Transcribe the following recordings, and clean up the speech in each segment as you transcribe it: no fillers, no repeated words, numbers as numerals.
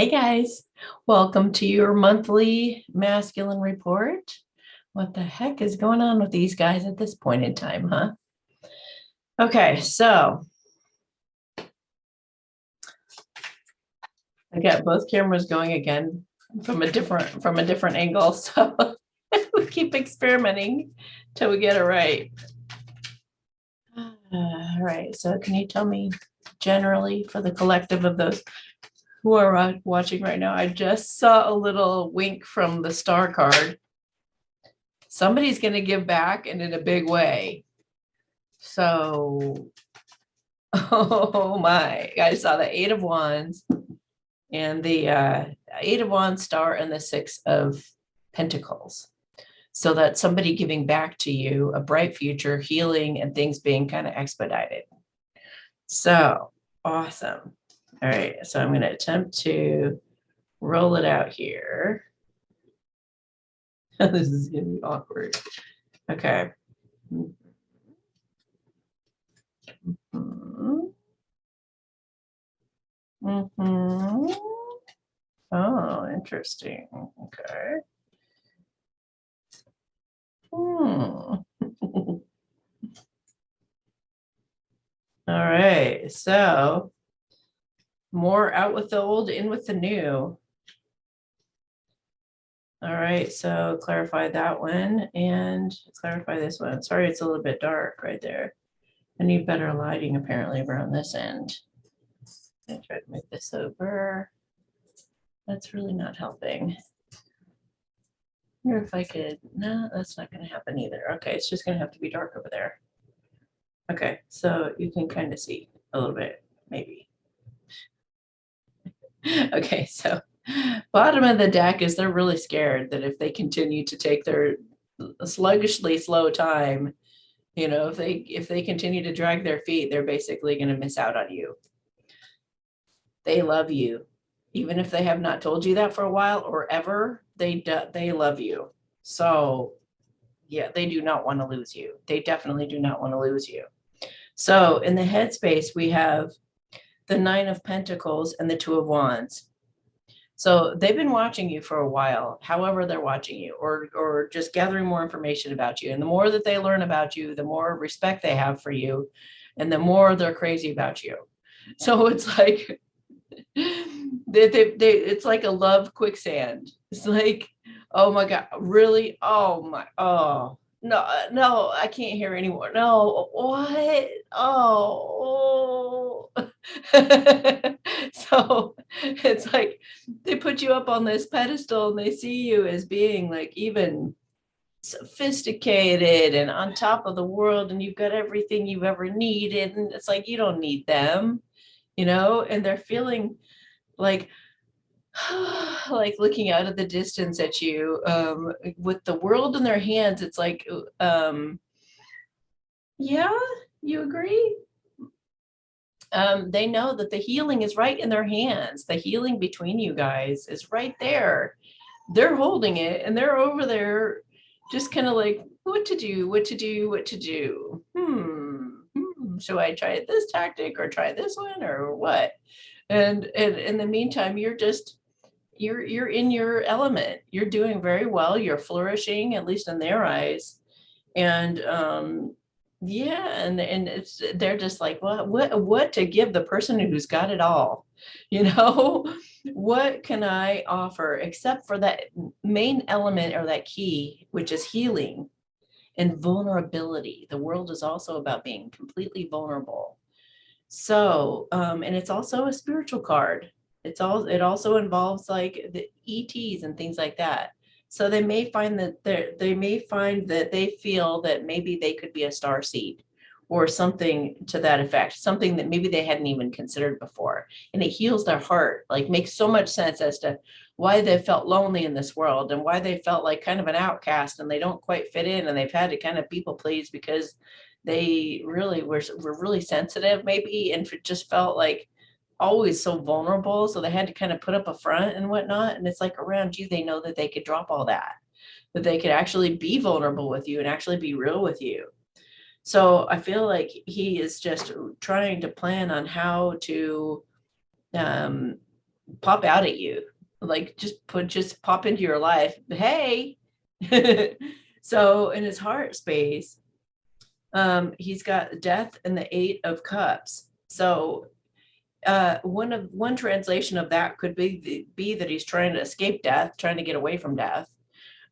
Hey guys, welcome to your monthly masculine report. What the heck is going on with these guys at this point in time, huh? Okay, so I got both cameras going again from a different angle, so we keep experimenting till we get it right. All right, so can you tell me generally for the collective of those who are watching right now? I just saw a little wink from the star card. Somebody's going to give back and in a big way. So, oh my, I saw the Eight of Wands and the Eight of Wands star and the Six of Pentacles. So that's somebody giving back to you a bright future, healing, and things being kind of expedited. So awesome. All right, so I'm going to attempt to roll it out here. This is going to be awkward. Okay. Mm-hmm. Oh, interesting. Okay. All right. So more out with the old, in with the new. All right. So clarify that one and clarify this one. Sorry, it's a little bit dark right there. I need better lighting apparently around this end. I try to move this over. That's really not helping. I wonder if I could, no, that's not going to happen either. Okay, it's just going to have to be dark over there. Okay, so you can kind of see a little bit, maybe. Okay, so bottom of the deck is they're really scared that if they continue to take their sluggishly slow time, you know, if they continue to drag their feet, they're basically going to miss out on you. They love you, even if they have not told you that for a while or ever. They love you. So yeah, they do not want to lose you. They definitely do not want to lose you. So in the headspace, we have the Nine of Pentacles and the Two of Wands. So they've been watching you for a while, however they're watching you, or just gathering more information about you. And the more that they learn about you, the more respect they have for you, and the more they're crazy about you. So it's like it's like a love quicksand. It's like, oh my God, really? Oh no, I can't hear anymore. No, what? Oh. So it's like they put you up on this pedestal and they see you as being like even sophisticated and on top of the world, and you've got everything you've ever needed. And it's like, you don't need them, you know, and they're feeling like like looking out of the distance at you with the world in their hands. It's like yeah, you agree. They know that the healing is right in their hands. The healing between you guys is right there. They're holding it and they're over there just kind of like, what to do. Should I try this tactic or try this one or what? And in the meantime, you're in your element. You're doing very well. You're flourishing, at least in their eyes. And yeah, and it's they're just like, well, what to give the person who's got it all, you know? What can I offer except for that main element or that key, which is healing and vulnerability. The world is also about being completely vulnerable. So, and it's also a spiritual card. It also involves like the ETs and things like that. So they may find that they feel that maybe they could be a star seed or something to that effect, something that maybe they hadn't even considered before. And it heals their heart, like makes so much sense as to why they felt lonely in this world and why they felt like kind of an outcast and they don't quite fit in and they've had to kind of people please because they really were really sensitive maybe and just felt like always so vulnerable, so they had to kind of put up a front and whatnot. And it's like around you they know that they could drop all that they could actually be vulnerable with you and actually be real with you. So I feel like he is just trying to plan on how to pop out at you, like just pop into your life. Hey. So in his heart space, he's got death and the 8 of Cups. So one translation of that could be that he's trying to escape death, trying to get away from death.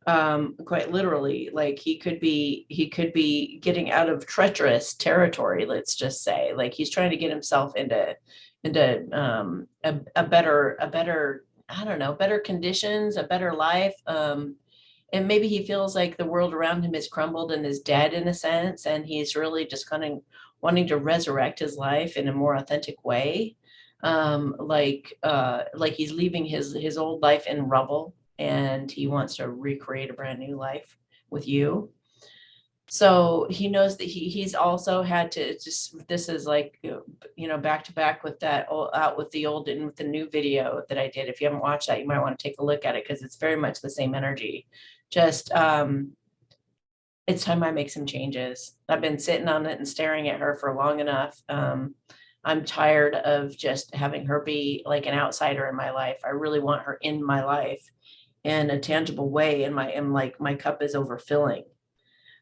Quite literally, like he could be getting out of treacherous territory, let's just say. Like he's trying to get himself into a better, I don't know, better conditions, a better life. And maybe he feels like the world around him is crumbled and is dead in a sense, and he's really just kind of wanting to resurrect his life in a more authentic way. Like he's leaving his old life in rubble, and he wants to recreate a brand new life with you. So he knows that he's also had to just, this is like, back to back with that out with the old and with the new video that I did. If you haven't watched that, you might want to take a look at it, because it's very much the same energy. Just it's time I make some changes. I've been sitting on it and staring at her for long enough. I'm tired of just having her be like an outsider in my life. I really want her in my life in a tangible way, and my cup is overfilling.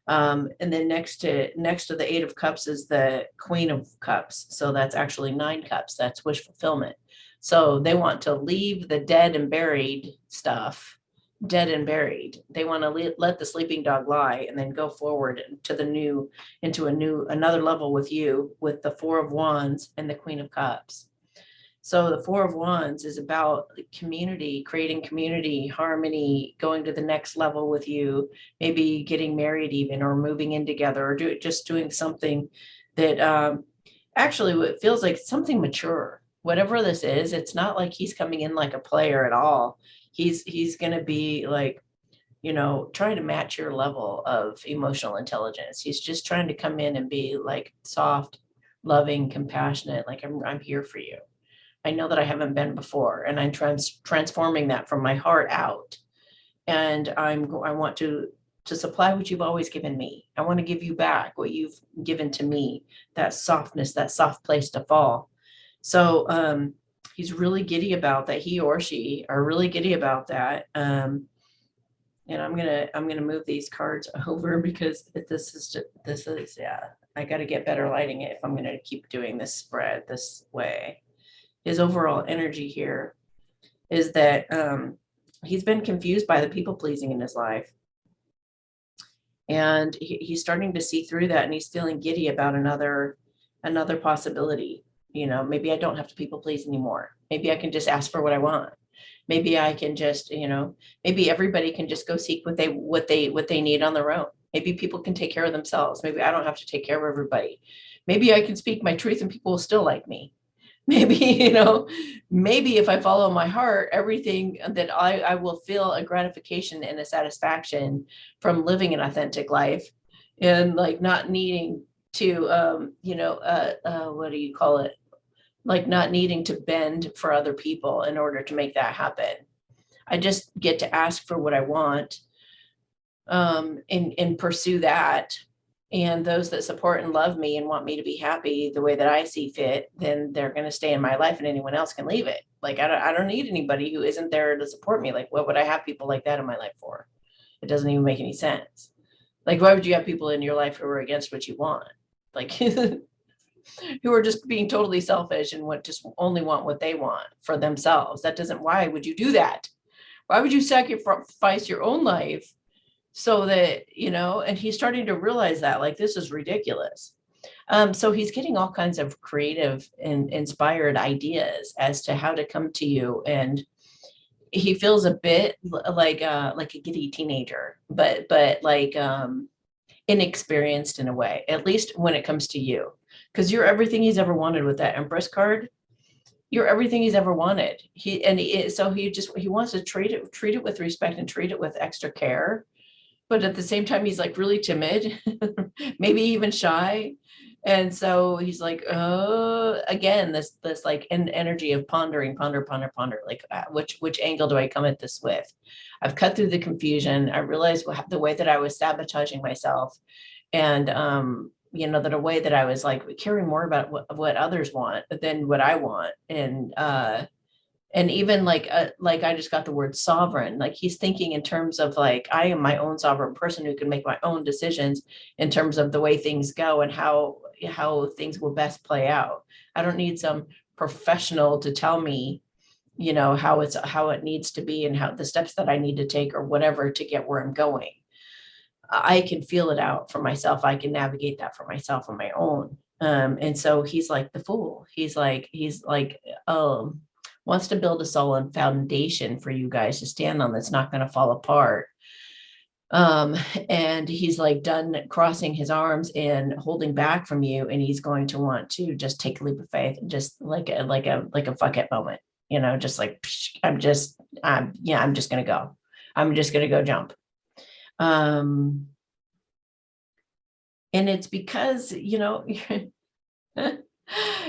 And then next to the 8 of Cups is the Queen of Cups. So that's actually 9 cups. That's wish fulfillment. So they want to leave the dead and buried stuff, dead and buried. They want to let the sleeping dog lie, and then go forward to another level with you, with the 4 of Wands and the Queen of Cups. So the 4 of Wands is about community, creating community, harmony, going to the next level with you, maybe getting married even, or moving in together, or just doing something that actually it feels like something mature. Whatever this is, it's not like he's coming in like a player at all. He's going to be like, trying to match your level of emotional intelligence. He's just trying to come in and be like soft, loving, compassionate, like I'm here for you. I know that I haven't been before, and I'm transforming that from my heart out. And I want to supply what you've always given me. I want to give you back what you've given to me, that softness, that soft place to fall. So he's really giddy about that. He or she are really giddy about that. And I'm gonna move these cards over, because this is yeah. I got to get better lighting it if I'm gonna keep doing this spread this way. His overall energy here is that he's been confused by the people pleasing in his life. And he's starting to see through that, and he's feeling giddy about another possibility. Maybe I don't have to people please anymore. Maybe I can just ask for what I want. Maybe I can just, maybe everybody can just go seek what they need on their own. Maybe people can take care of themselves. Maybe I don't have to take care of everybody. Maybe I can speak my truth and people will still like me. Maybe, maybe if I follow my heart, everything that I will feel a gratification and a satisfaction from living an authentic life, and like not needing to, what do you call it? Like not needing to bend for other people in order to make that happen. I just get to ask for what I want, and pursue that. And those that support and love me and want me to be happy the way that I see fit, then they're going to stay in my life, and anyone else can leave it. Like, I don't need anybody who isn't there to support me. Like, what would I have people like that in my life for? It doesn't even make any sense. Like, why would you have people in your life who are against what you want? Like, who are just being totally selfish and just only want what they want for themselves? Why would you do that? Why would you sacrifice your own life so that, and he's starting to realize that, like, this is ridiculous. So he's getting all kinds of creative and inspired ideas as to how to come to you. And he feels a bit like a giddy teenager, but like inexperienced in a way, at least when it comes to you, because you're everything he's ever wanted with that Empress card. You're everything he's ever wanted. He wants to treat it with respect and treat it with extra care. But at the same time, he's like really timid, maybe even shy. And so he's like, again, this like energy of ponder, like which angle do I come at this with? I've cut through the confusion. I realized the way that I was sabotaging myself, and that a way that I was like caring more about what others want than what I want. And And even like I just got the word sovereign, like he's thinking in terms of like, I am my own sovereign person who can make my own decisions in terms of the way things go and how things will best play out. I don't need some professional to tell me, how it needs to be and how the steps that I need to take or whatever to get where I'm going. I can feel it out for myself. I can navigate that for myself on my own. And so he's like the fool. He's like, wants to build a solid foundation for you guys to stand on that's not going to fall apart. Um, and he's like done crossing his arms and holding back from you, and he's going to want to just take a leap of faith and just like a fuck it moment, just like I'm just gonna go. I'm just gonna go jump. And it's because,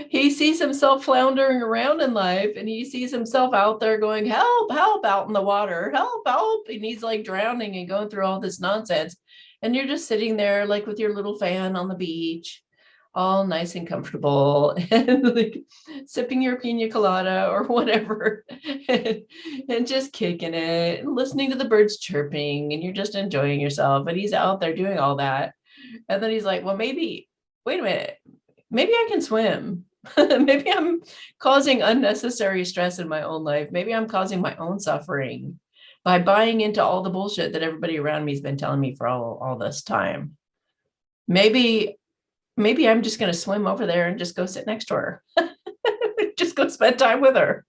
he sees himself floundering around in life, and he sees himself out there going, help, help, out in the water, help, help. And he's like drowning and going through all this nonsense. And you're just sitting there like with your little fan on the beach, all nice and comfortable, and like sipping your pina colada or whatever, and just kicking it and listening to the birds chirping, and you're just enjoying yourself. And he's out there doing all that. And then he's like, well, maybe, wait a minute, maybe I can swim. Maybe I'm causing unnecessary stress in my own life. Maybe I'm causing my own suffering by buying into all the bullshit that everybody around me has been telling me for all this time. Maybe I'm just going to swim over there and just go sit next to her. Just go spend time with her.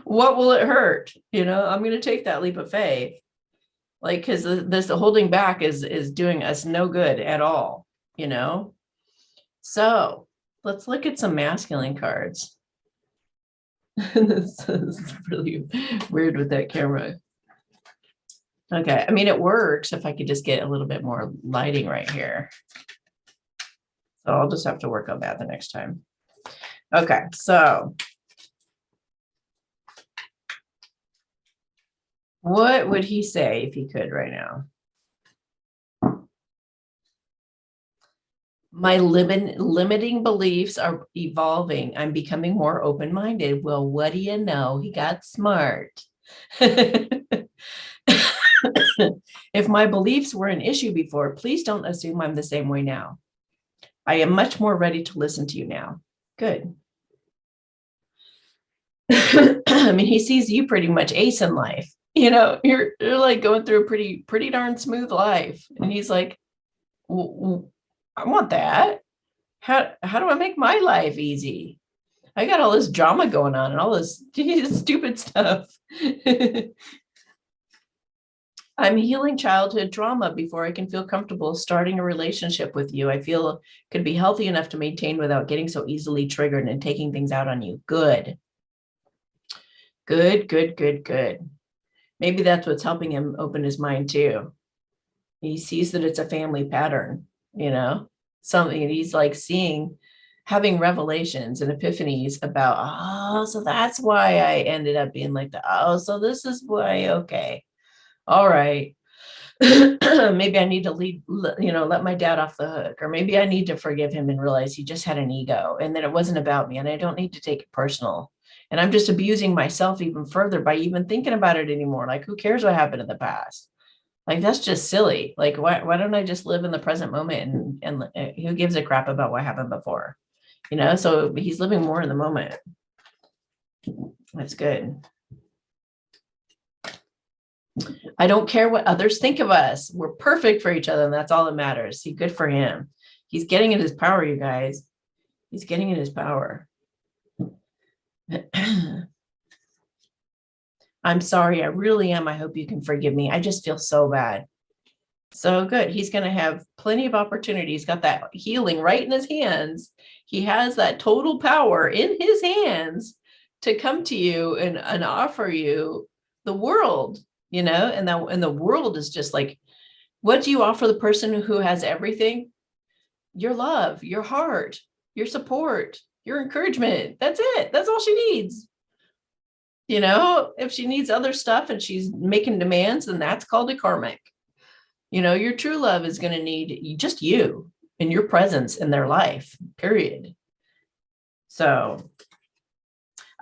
What will it hurt? I'm going to take that leap of faith. Like, because this holding back is doing us no good at all, So let's look at some masculine cards. This is really weird with that camera. Okay, I mean, it works if I could just get a little bit more lighting right here. So I'll just have to work on that the next time. Okay, so what would he say if he could right now? My limiting beliefs are evolving. I'm becoming more open-minded. Well, what do you know? He got smart. If my beliefs were an issue before, please don't assume I'm the same way now. I am much more ready to listen to you now. Good. I mean, he sees you pretty much ace in life. You're like going through a pretty darn smooth life. And he's like, I want that. How do I make my life easy? I got all this drama going on and all this stupid stuff. I'm healing childhood trauma before I can feel comfortable starting a relationship with you. I feel could be healthy enough to maintain without getting so easily triggered and taking things out on you. Good. Good, good, good, good. Maybe that's what's helping him open his mind too. He sees that it's a family pattern, something, and he's like having revelations and epiphanies about, oh, so that's why I ended up being like that. Oh, so this is why, okay. All right. Maybe I need to let my dad off the hook, or maybe I need to forgive him and realize he just had an ego and that it wasn't about me and I don't need to take it personal. And I'm just abusing myself even further by even thinking about it anymore. Like, who cares what happened in the past? Like, that's just silly. Like, why don't I just live in the present moment and who gives a crap about what happened before? So he's living more in the moment. That's good. I don't care what others think of us. We're perfect for each other, and that's all that matters. See, good for him. He's getting in his power, you guys. He's getting in his power. I'm sorry. I really am. I hope you can forgive me. I just feel so bad. So good. He's going to have plenty of opportunities. He's got that healing right in his hands. He has that total power in his hands to come to you and offer you the world, and the world is just like, what do you offer the person who has everything? Your love, your heart, your support, your encouragement. That's it. That's all she needs. If she needs other stuff and she's making demands, then that's called a karmic. Your true love is going to need just you and your presence in their life, period. So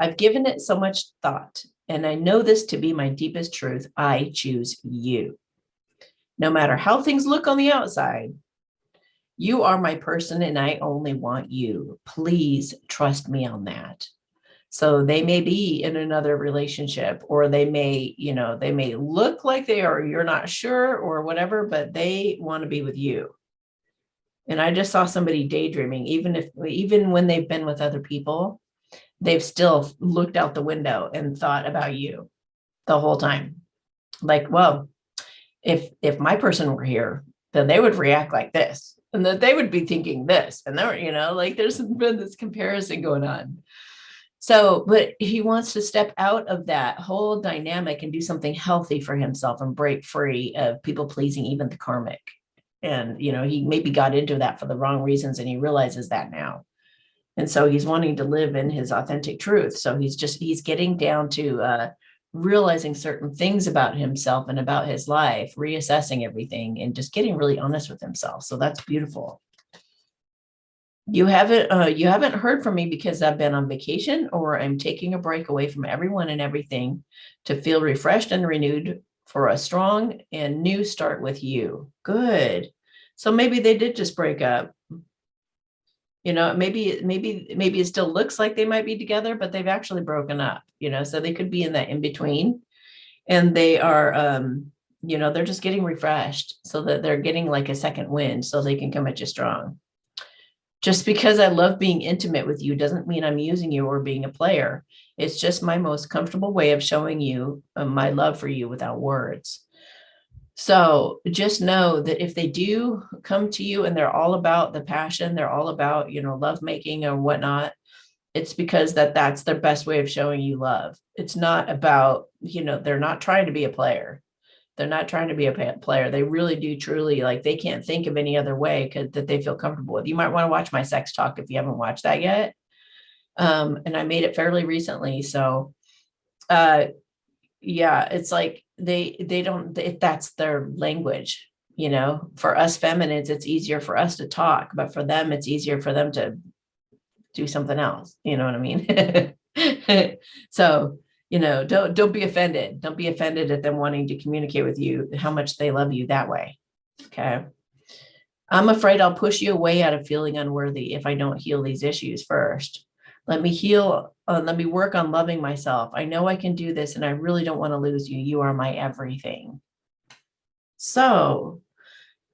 I've given it so much thought, and I know this to be my deepest truth. I choose you. No matter how things look on the outside, you are my person and I only want you. Please trust me on that. So they may be in another relationship, or they may, they may look like they are, you're not sure or whatever, but they want to be with you. And I just saw somebody daydreaming, even when they've been with other people, they've still looked out the window and thought about you the whole time. Like, well, if my person were here, then they would react like this, and that they would be thinking this, and they're, like there's been this comparison going on. So, but he wants to step out of that whole dynamic and do something healthy for himself and break free of people pleasing, even the karmic. And, he maybe got into that for the wrong reasons, and he realizes that now. And so he's wanting to live in his authentic truth. So he's getting down to realizing certain things about himself and about his life, reassessing everything and just getting really honest with himself. So that's beautiful. You haven't heard from me because I've been on vacation, or I'm taking a break away from everyone and everything to feel refreshed and renewed for a strong and new start with you. Good. So maybe they did just break up. Maybe it still looks like they might be together, but they've actually broken up, so they could be in that in between, and they are, they're just getting refreshed so that they're getting like a second wind so they can come at you strong. Just because I love being intimate with you doesn't mean I'm using you or being a player. It's just my most comfortable way of showing you my love for you without words. So just know that if they do come to you and they're all about the passion, they're all about, love making or whatnot, it's because that's their best way of showing you love. It's not about, they're not trying to be a player. They're not trying to be a player. They really do truly, like, they can't think of any other way that they feel comfortable with. You might want to watch my sex talk if you haven't watched that yet. And I made it fairly recently. So, yeah, it's like they don't, that's their language. For us feminines, it's easier for us to talk, but for them, it's easier for them to do something else. You know what I mean? So, don't be offended. Don't be offended at them wanting to communicate with you how much they love you that way. Okay. I'm afraid I'll push you away out of feeling unworthy if I don't heal these issues first. Let me work on loving myself. I know I can do this, and I really don't want to lose you. You are my everything. So,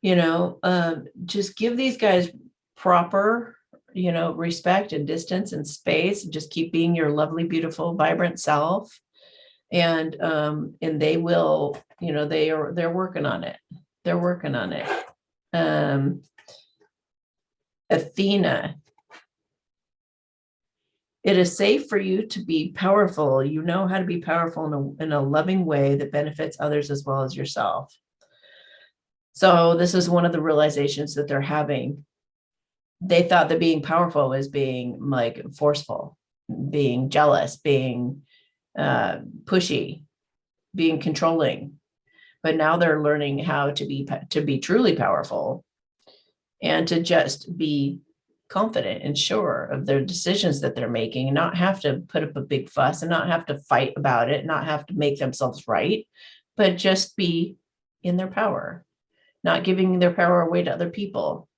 just give these guys proper, respect and distance and space, and just keep being your lovely, beautiful, vibrant self. And they will, they're working on it. They're working on it. Athena, it is safe for you to be powerful. You know how to be powerful in a loving way that benefits others as well as yourself. So this is one of the realizations that they're having. They thought that being powerful was being like forceful, being jealous, being pushy, being controlling. But now they're learning how to be truly powerful and to just be confident and sure of their decisions that they're making, and not have to put up a big fuss and not have to fight about it, not have to make themselves right, but just be in their power, not giving their power away to other people.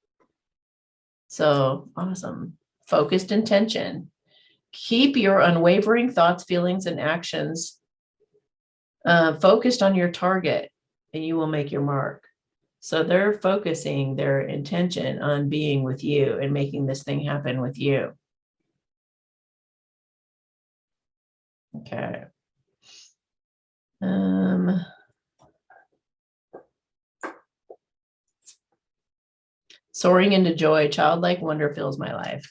So awesome. Focused intention. Keep your unwavering thoughts, feelings, and actions focused on your target, and you will make your mark. So they're focusing their intention on being with you and making this thing happen with you. Okay. Soaring into joy, childlike wonder fills my life.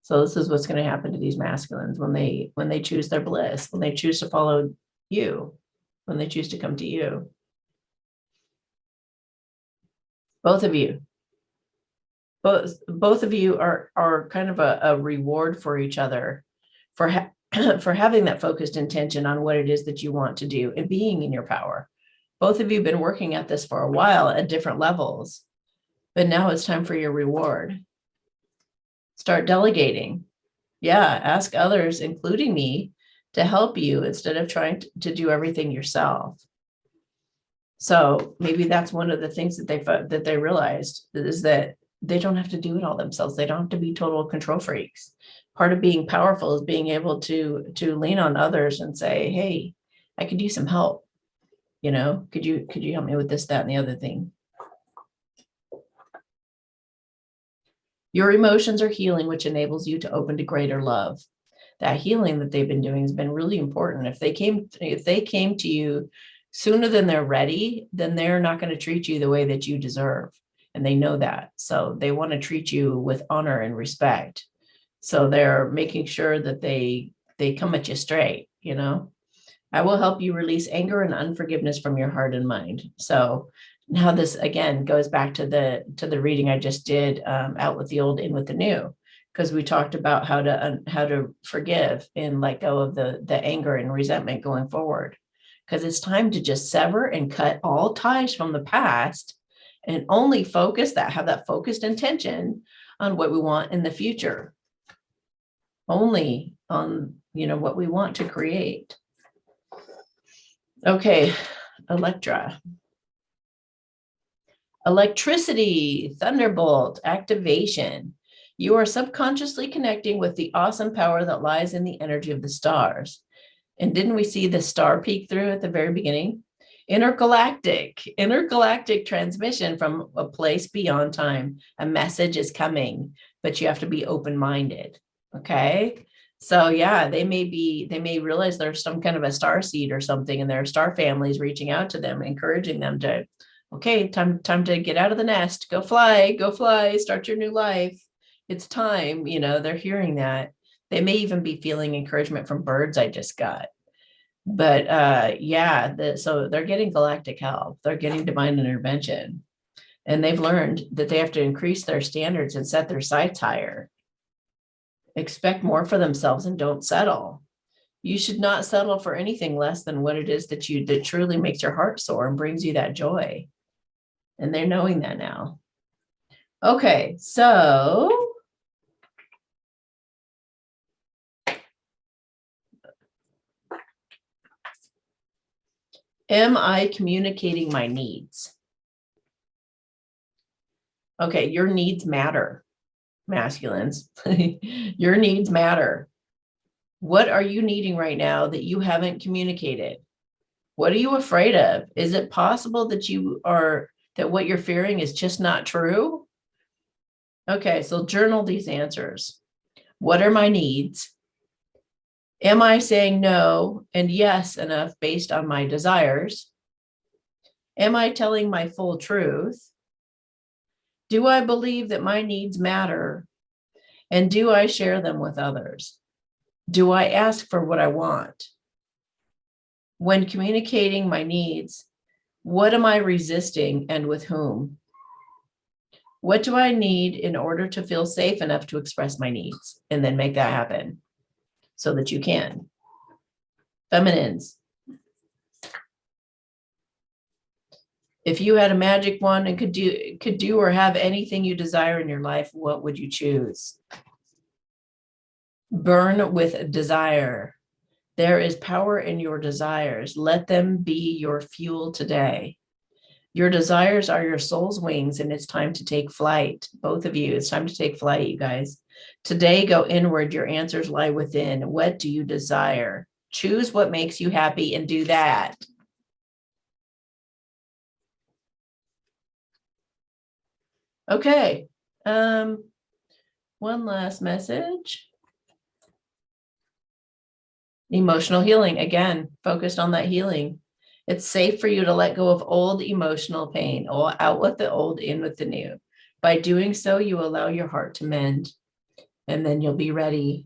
So this is what's going to happen to these masculines when they choose their bliss, when they choose to follow you, when they choose to come to you. Both of you are kind of a reward for each other for for having that focused intention on what it is that you want to do and being in your power. Both of you have been working at this for a while at different levels, but now it's time for your reward. Start delegating. Yeah, ask others, including me, to help you instead of trying to do everything yourself. So maybe that's one of the things that they realized is that they don't have to do it all themselves. They don't have to be total control freaks. Part of being powerful is being able to lean on others and say, "Hey, I could use some help. You know, could you help me with this, that, and the other thing?" Your emotions are healing, which enables you to open to greater love. That healing that they've been doing has been really important. If they came to you sooner than they're ready, then they're not going to treat you the way that you deserve. And they know that. So they want to treat you with honor and respect. So they're making sure that they come at you straight, you know. I will help you release anger and unforgiveness from your heart and mind. So now this again goes back to the reading I just did, out with the old, in with the new, because we talked about how to forgive and let go of the anger and resentment going forward. Because it's time to just sever and cut all ties from the past and only have that focused intention on what we want in the future, only on what we want to create. Okay, Electra. Electricity, thunderbolt, activation. You are subconsciously connecting with the awesome power that lies in the energy of the stars. And didn't we see the star peek through at the very beginning? Intergalactic transmission from a place beyond time. A message is coming, but you have to be open-minded. Okay. So yeah, they may realize there's some kind of a star seed or something, and their star families reaching out to them, encouraging them to, okay, time to get out of the nest, go fly, start your new life. It's time, they're hearing that. They may even be feeling encouragement from birds I just got. But yeah, so they're getting galactic help. They're getting divine intervention. And they've learned that they have to increase their standards and set their sights higher. Expect more for themselves and don't settle. You should not settle for anything less than what it is that truly makes your heart soar and brings you that joy. And they're knowing that now. Okay, so am I communicating my needs? Okay, your needs matter, masculines. Your needs matter. What are you needing right now that you haven't communicated? What are you afraid of? Is it possible that what you're fearing is just not true? Okay, so journal these answers. What are my needs? Am I saying no and yes enough based on my desires? Am I telling my full truth? Do I believe that my needs matter? And do I share them with others? Do I ask for what I want? When communicating my needs, what am I resisting and with whom? What do I need in order to feel safe enough to express my needs? And then make that happen so that you can. Feminines, if you had a magic wand and could do or have anything you desire in your life, what would you choose? Burn with desire. There is power in your desires. Let them be your fuel today. Your desires are your soul's wings, and it's time to take flight. Both of you, it's time to take flight, you guys. Today, go inward. Your answers lie within. What do you desire? Choose what makes you happy and do that. Okay. One last message. Emotional healing. Again, focused on that healing. It's safe for you to let go of old emotional pain, or out with the old, in with the new. By doing so, you allow your heart to mend, and then you'll be ready.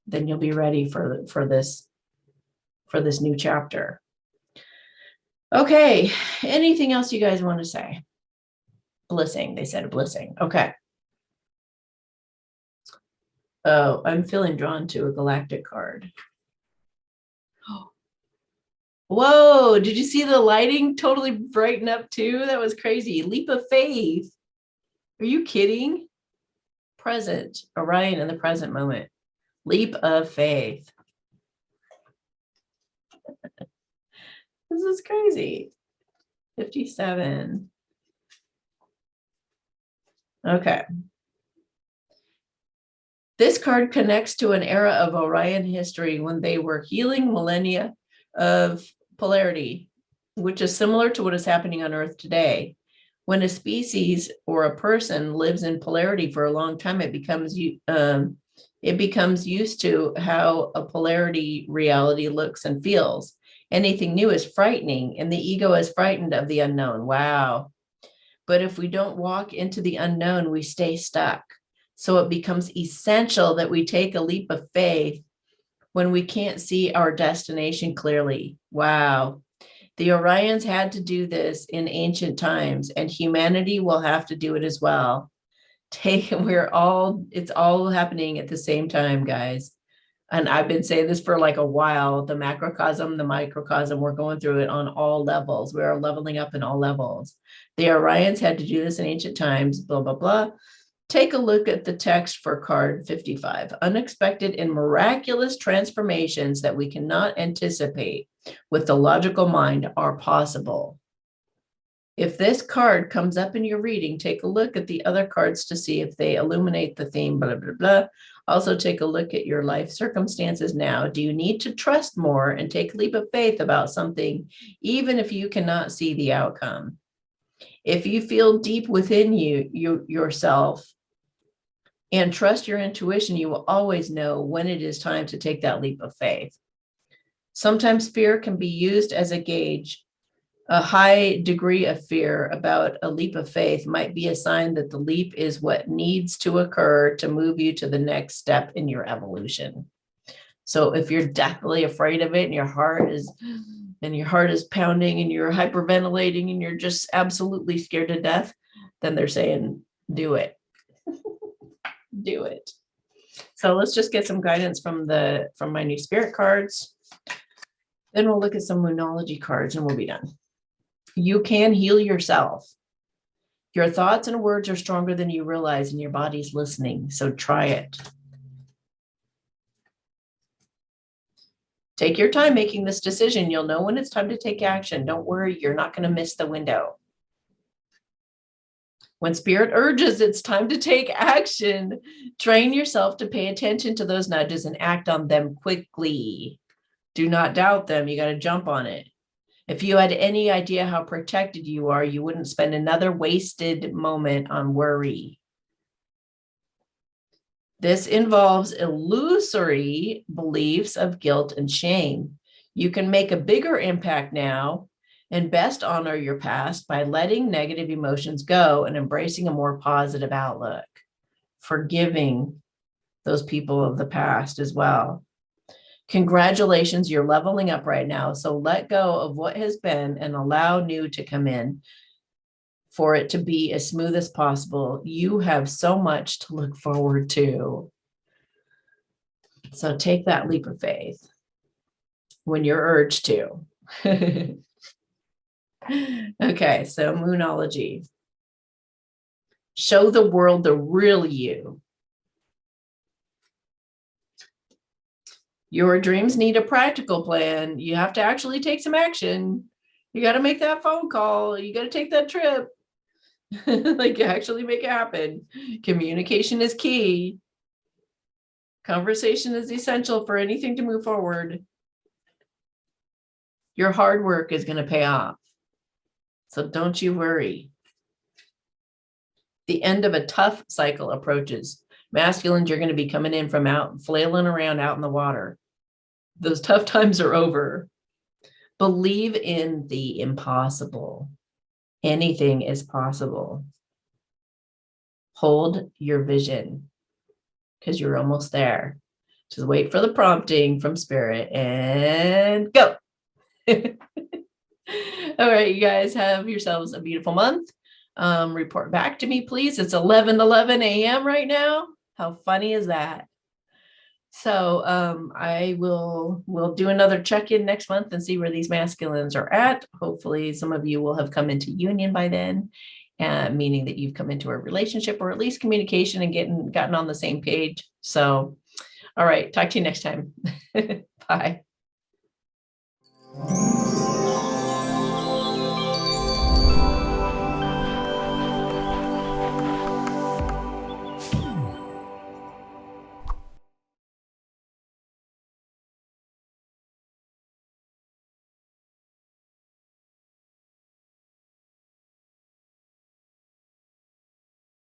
Then you'll be ready for this new chapter. Okay. Anything else you guys want to say? Blissing. They said a blissing. Okay. Oh, I'm feeling drawn to a galactic card. Whoa, did you see the lighting totally brighten up too? That was crazy. Leap of faith. Are you kidding? Present, Orion in the present moment. Leap of faith. This is crazy. 57. Okay. This card connects to an era of Orion history when they were healing millennia of polarity, which is similar to what is happening on Earth today. When a species or a person lives in polarity for a long time, it becomes used to how a polarity reality looks and feels. Anything new is frightening, and the ego is frightened of the unknown. Wow. But if we don't walk into the unknown, we stay stuck. So it becomes essential that we take a leap of faith when we can't see our destination clearly. Wow. The Orions had to do this in ancient times, and humanity will have to do it as well. It's all happening at the same time, guys. And I've been saying this for like a while, the macrocosm, the microcosm, we're going through it on all levels. We are leveling up in all levels. The Orions had to do this in ancient times, blah, blah, blah. Take a look at the text for card 55. Unexpected and miraculous transformations that we cannot anticipate with the logical mind are possible. If this card comes up in your reading, take a look at the other cards to see if they illuminate the theme, blah, blah, blah. Also, take a look at your life circumstances now. Do you need to trust more and take a leap of faith about something, even if you cannot see the outcome? If you feel deep within yourself and trust your intuition, you will always know when it is time to take that leap of faith. Sometimes fear can be used as a gauge. A high degree of fear about a leap of faith might be a sign that the leap is what needs to occur to move you to the next step in your evolution. So if you're deathly afraid of it and your heart is pounding and you're hyperventilating and you're just absolutely scared to death, then they're saying, do it. Do it. So let's just get some guidance from my new spirit cards. Then we'll look at some Moonology cards and we'll be done. You can heal yourself. Your thoughts and words are stronger than you realize, and your body's listening. So try it. Take your time making this decision. You'll know when it's time to take action. Don't worry, you're not going to miss the window. When spirit urges it's time to take action, train yourself to pay attention to those nudges and act on them quickly. Do not doubt them. You got to jump on it. If you had any idea how protected you are, you wouldn't spend another wasted moment on worry. This involves illusory beliefs of guilt and shame. You can make a bigger impact now and best honor your past by letting negative emotions go and embracing a more positive outlook, forgiving those people of the past as well. Congratulations, you're leveling up right now. So let go of what has been and allow new to come in for it to be as smooth as possible. You have so much to look forward to. So take that leap of faith when you're urged to. Okay, so Moonology. Show the world the real you. Your dreams need a practical plan. You have to actually take some action. You got to make that phone call. You got to take that trip. Like actually make it happen. Communication is key. Conversation is essential for anything to move forward. Your hard work is going to pay off. So don't you worry. The end of a tough cycle approaches. Masculines, you're going to be coming in from out, flailing around out in the water. Those tough times are over. Believe in the impossible. Anything is possible. Hold your vision because you're almost there. Just wait for the prompting from spirit and go. All right, you guys have yourselves a beautiful month. Report back to me, please. It's 11:11 a.m. right now. How funny is that? So I we'll do another check-in next month and see where these masculines are at. Hopefully some of you will have come into union by then, meaning that you've come into a relationship or at least communication and gotten on the same page. So All right. Talk to you next time. Bye.